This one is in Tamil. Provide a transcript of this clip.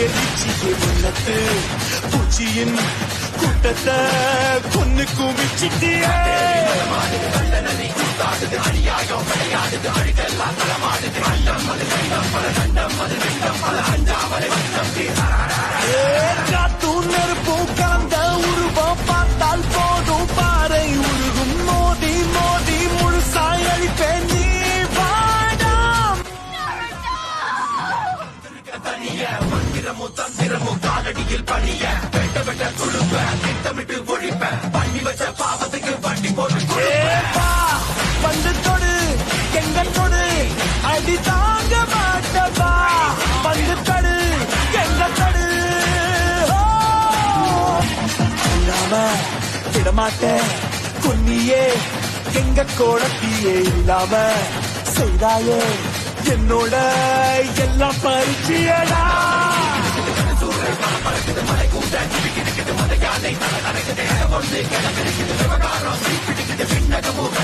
எரிச்சியே உள்ளத்து பூச்சியின் கூட்டத்தை கொன்னு குவிச்சிட்டியே காத்தும் நெருப்பும் கலந்த உருவம் பார்த்தால் போதும் பாறை உருகும் மோதி மோதி முழுசாய் அழிப்பேன் நீ வாடாம் மந்திரமும் தந்திரமும் காலடியில் பணிய வெட்ட வெட்ட துழுப்ப திட்டமிட்டு ஒழிப்ப பண்ணி வச்ச பாவத்துக்கு வண்டி போட்டு வந்து தொடு எங்க தொடு அடி தாங்க மாட்டவா வந்து தடு எங்க தடு இல்லாம விடமாட்டேன் கொன்னியே எங்க கோடத்தியே இல்லாம செய்தாயே என்னோட எல்லாம் பரிச்சியடா மலை கூட மலை யானை நடக்குது ஒன்று கிடக்குது விவகாரம் பின்னகமும்